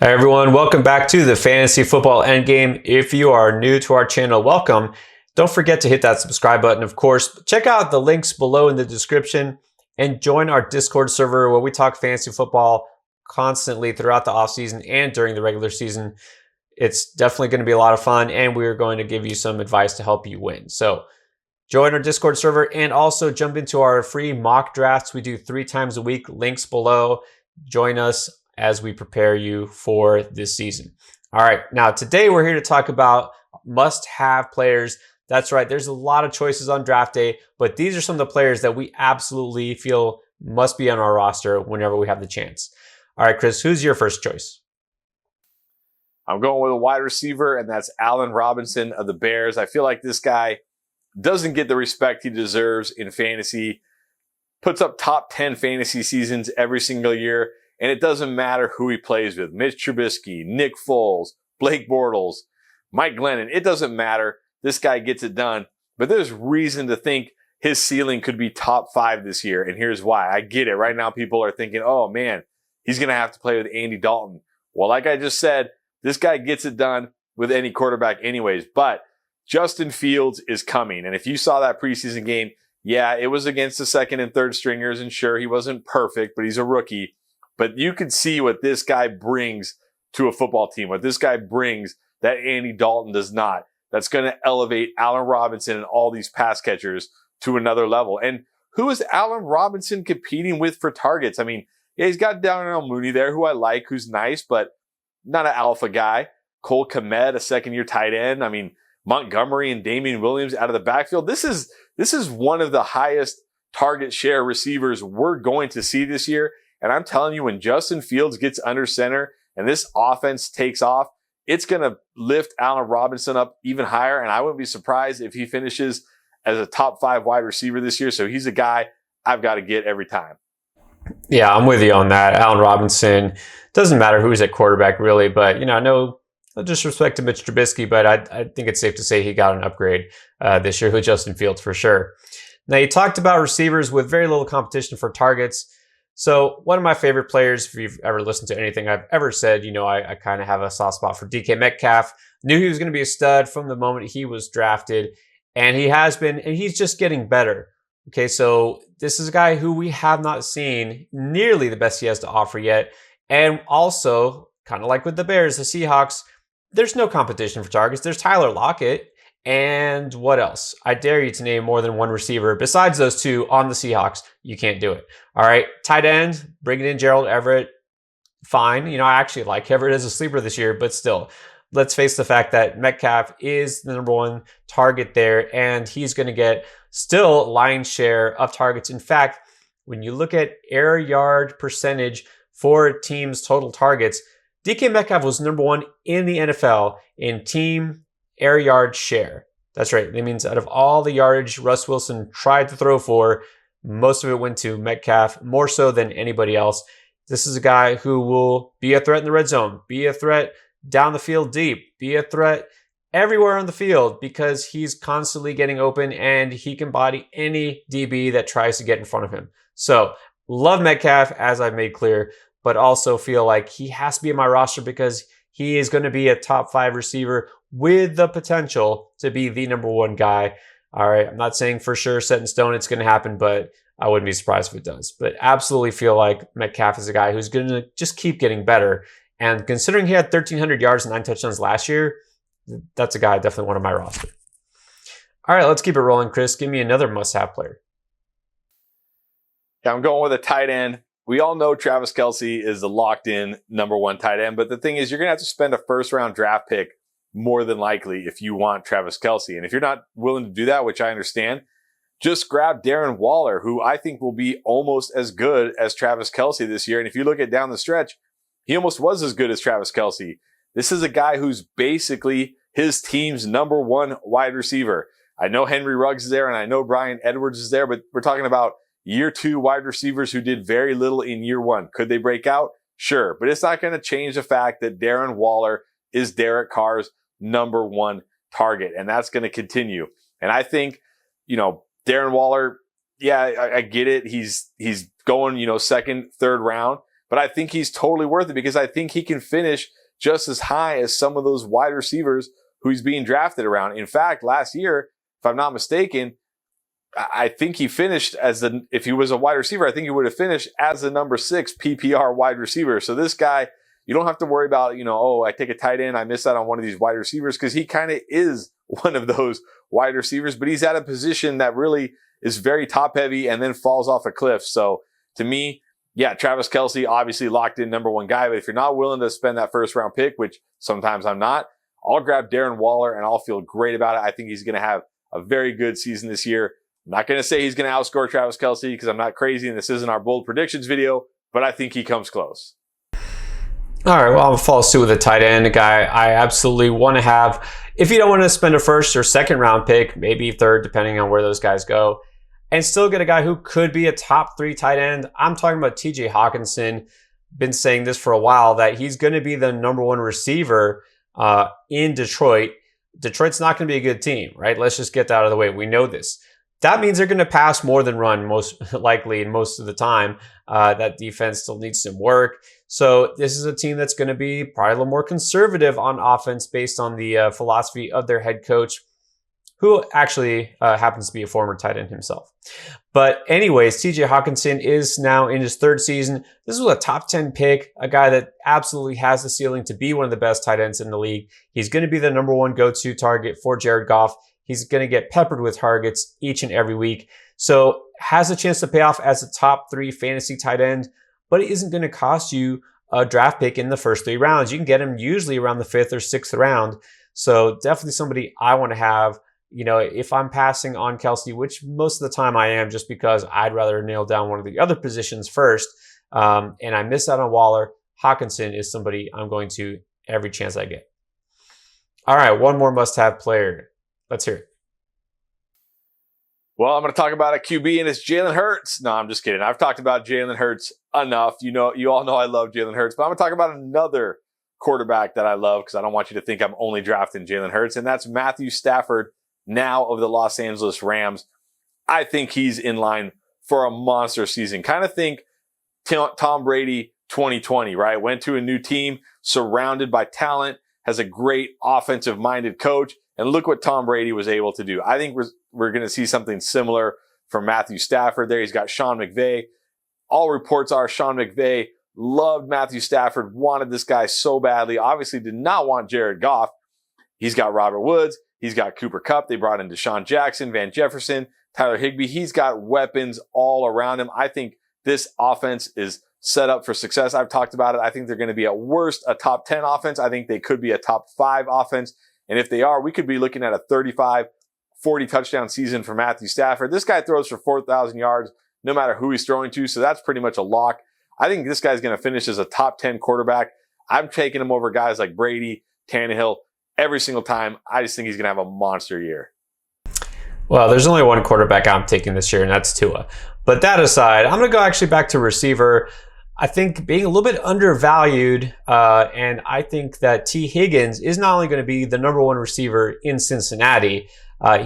Hi everyone, welcome back to the Fantasy Football Endgame. If you are new to our channel, welcome. Don't forget to hit that subscribe button. Of course, check out the links below in the description and join our Discord server where we talk fantasy football constantly throughout the offseason and during the regular season. It's definitely going to be a lot of fun, and we're going to give you some advice to help you win. So join our Discord server and also jump into our free mock drafts. We do 3 times a week, links below. Join us as we prepare you for this season. All right, now today we're here to talk about must-have players. That's right, there's a lot of choices on draft day, but these are some of the players that we absolutely feel must be on our roster whenever we have the chance. All right, Chris, who's your first choice? I'm going with a wide receiver, and that's Allen Robinson of the Bears. I feel like this guy doesn't get the respect he deserves in fantasy, puts up top 10 fantasy seasons every single year, and it doesn't matter who he plays with. Mitch Trubisky, Nick Foles, Blake Bortles, Mike Glennon. It doesn't matter. This guy gets it done. But there's reason to think his ceiling could be top 5 this year, and here's why. I get it. Right now, people are thinking, oh, man, he's going to have to play with Andy Dalton. Well, like I just said, this guy gets it done with any quarterback anyways. But Justin Fields is coming. And if you saw that preseason game, yeah, it was against the second and third stringers. And sure, he wasn't perfect, but he's a rookie. But you could see what this guy brings to a football team, what this guy brings that Andy Dalton does not. That's going to elevate Allen Robinson and all these pass catchers to another level. And who is Allen Robinson competing with for targets? I mean, yeah, he's got Darnell Mooney there, who I like, who's nice, but not an alpha guy. Cole Kmet, a second-year tight end. I mean, Montgomery and Damian Williams out of the backfield. This is one of the highest target share receivers we're going to see this year. And I'm telling you, when Justin Fields gets under center and this offense takes off, it's going to lift Allen Robinson up even higher. And I wouldn't be surprised if he finishes as a top 5 wide receiver this year. So he's a guy I've got to get every time. Yeah, I'm with you on that. Allen Robinson, doesn't matter who's at quarterback really, but no disrespect to Mitch Trubisky, but I think it's safe to say he got an upgrade this year with Justin Fields for sure. Now, you talked about receivers with very little competition for targets. So one of my favorite players, if you've ever listened to anything I've ever said, I kind of have a soft spot for DK Metcalf. Knew he was going to be a stud from the moment he was drafted, and he has been, and he's just getting better. Okay, so this is a guy who we have not seen nearly the best he has to offer yet. And also, kind of like with the Bears, the Seahawks, there's no competition for targets. There's Tyler Lockett. And what else? I dare you to name more than one receiver besides those 2 on the Seahawks. You can't do it. All right, tight end, bringing in Gerald Everett, fine. I actually like Everett as a sleeper this year, but still, let's face the fact that Metcalf is the number 1 target there, and he's going to get still lion's share of targets. In fact, when you look at air yard percentage for teams' total targets, DK Metcalf was number 1 in the NFL in team air yard share. That's right. That means out of all the yardage Russ Wilson tried to throw for, most of it went to Metcalf, more so than anybody else. This is a guy who will be a threat in the red zone, be a threat down the field deep, be a threat everywhere on the field because he's constantly getting open and he can body any DB that tries to get in front of him. So love Metcalf, as I've made clear, but also feel like he has to be in my roster because he is going to be a top 5 receiver with the potential to be the number 1 guy. All right, I'm not saying for sure set in stone it's going to happen, but I wouldn't be surprised if it does. But absolutely feel like Metcalf is a guy who's going to just keep getting better. And considering he had 1,300 yards and 9 touchdowns last year, that's a guy I definitely want on my roster. All right, let's keep it rolling, Chris. Give me another must-have player. Yeah, I'm going with a tight end. We all know Travis Kelce is the locked-in number 1 tight end, but the thing is you're going to have to spend a first-round draft pick more than likely if you want Travis Kelce. And if you're not willing to do that, which I understand, just grab Darren Waller, who I think will be almost as good as Travis Kelce this year. And if you look at down the stretch, he almost was as good as Travis Kelce. This is a guy who's basically his team's number 1 wide receiver. I know Henry Ruggs is there and I know Bryan Edwards is there, but we're talking about year 2 wide receivers who did very little in year 1. Could they break out? Sure. But it's not going to change the fact that Darren Waller is Derek Carr's number 1 target. And that's going to continue. And I think, Darren Waller, yeah, I get it. He's going, second, third round. but I think he's totally worth it because I think he can finish just as high as some of those wide receivers who he's being drafted around. In fact, last year, if I'm not mistaken, I think he finished if he was a wide receiver, I think he would have finished as the number 6 PPR wide receiver. So this guy, you don't have to worry about, I take a tight end, I miss out on one of these wide receivers, because he kind of is one of those wide receivers, but he's at a position that really is very top heavy and then falls off a cliff. So to me, yeah, Travis Kelce, obviously locked in number 1 guy, but if you're not willing to spend that first round pick, which sometimes I'm not, I'll grab Darren Waller and I'll feel great about it. I think he's going to have a very good season this year. I'm not going to say he's going to outscore Travis Kelce because I'm not crazy and this isn't our bold predictions video, but I think he comes close. All right, well, I'll follow suit with a tight end, a guy I absolutely want to have. If you don't want to spend a first or second round pick, maybe third, depending on where those guys go, and still get a guy who could be a top 3 tight end, I'm talking about TJ Hawkinson. Been saying this for a while, that he's going to be the number 1 receiver in Detroit. Detroit's not going to be a good team, right? Let's just get that out of the way. We know this. That means they're going to pass more than run, most likely, and most of the time. That defense still needs some work. So this is a team that's going to be probably a little more conservative on offense based on the philosophy of their head coach, who actually happens to be a former tight end himself. But anyways, TJ Hawkinson is now in his 3rd season. This was a top 10 pick, a guy that absolutely has the ceiling to be one of the best tight ends in the league. He's going to be the number 1 go-to target for Jared Goff. He's going to get peppered with targets each and every week. So has a chance to pay off as a top 3 fantasy tight end, but it isn't going to cost you a draft pick in the first 3 rounds. You can get him usually around the 5th or 6th round. So definitely somebody I want to have. If I'm passing on Kelce, which most of the time I am, just because I'd rather nail down one of the other positions first, and I miss out on Waller, Hawkinson is somebody I'm going to every chance I get. All right, one more must-have player. Let's hear it. Well, I'm going to talk about a QB, and it's Jalen Hurts. No, I'm just kidding. I've talked about Jalen Hurts enough. You all know I love Jalen Hurts, but I'm going to talk about another quarterback that I love, because I don't want you to think I'm only drafting Jalen Hurts, and that's Matthew Stafford, now of the Los Angeles Rams. I think he's in line for a monster season. Kind of think Tom Brady 2020, right? Went to a new team, surrounded by talent, has a great offensive-minded coach, and look what Tom Brady was able to do. I think we're going to see something similar from Matthew Stafford there. He's got Sean McVay. All reports are Sean McVay loved Matthew Stafford, wanted this guy so badly, obviously did not want Jared Goff. He's got Robert Woods. He's got Cooper Kupp. They brought in Deshaun Jackson, Van Jefferson, Tyler Higbee. He's got weapons all around him. I think this offense is set up for success. I've talked about it. I think they're going to be at worst a top 10 offense. I think they could be a top 5 offense. And if they are, we could be looking at a 35, 40 touchdown season for Matthew Stafford. This guy throws for 4,000 yards no matter who he's throwing to. So that's pretty much a lock. I think this guy's going to finish as a top 10 quarterback. I'm taking him over guys like Brady, Tannehill, every single time. I just think he's going to have a monster year. Well, there's only one quarterback I'm taking this year, and that's Tua. But that aside, I'm going to go actually back to receiver. I think being a little bit undervalued, and I think that T. Higgins is not only going to be the number 1 receiver in Cincinnati,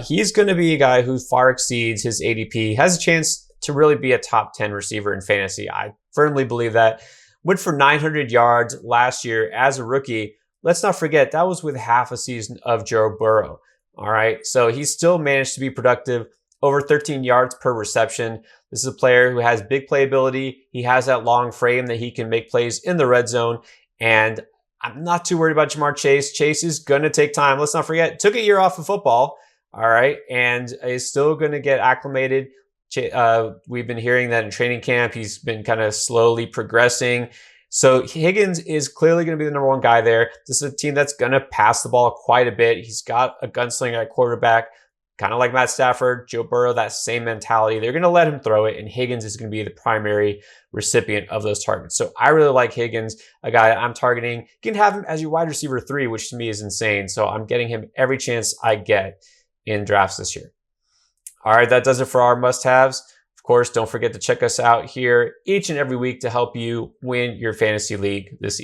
he's going to be a guy who far exceeds his ADP, has a chance to really be a top 10 receiver in fantasy. I firmly believe that. Went for 900 yards last year as a rookie. Let's not forget, that was with half a season of Joe Burrow. All right, so he still managed to be productive, over 13 yards per reception. This is a player who has big playability. He has that long frame that he can make plays in the red zone. And I'm not too worried about Jamar Chase. Chase is going to take time. Let's not forget, took a year off of football, all right, and is still going to get acclimated. We've been hearing that in training camp, he's been kind of slowly progressing. So Higgins is clearly going to be the number 1 guy there. This is a team that's going to pass the ball quite a bit. He's got a gunslinger at quarterback, kind of like Matt Stafford, Joe Burrow, that same mentality. They're going to let him throw it, and Higgins is going to be the primary recipient of those targets. So I really like Higgins, a guy I'm targeting. You can have him as your wide receiver 3, which to me is insane. So I'm getting him every chance I get in drafts this year. All right, that does it for our must-haves. Of course, don't forget to check us out here each and every week to help you win your fantasy league this season.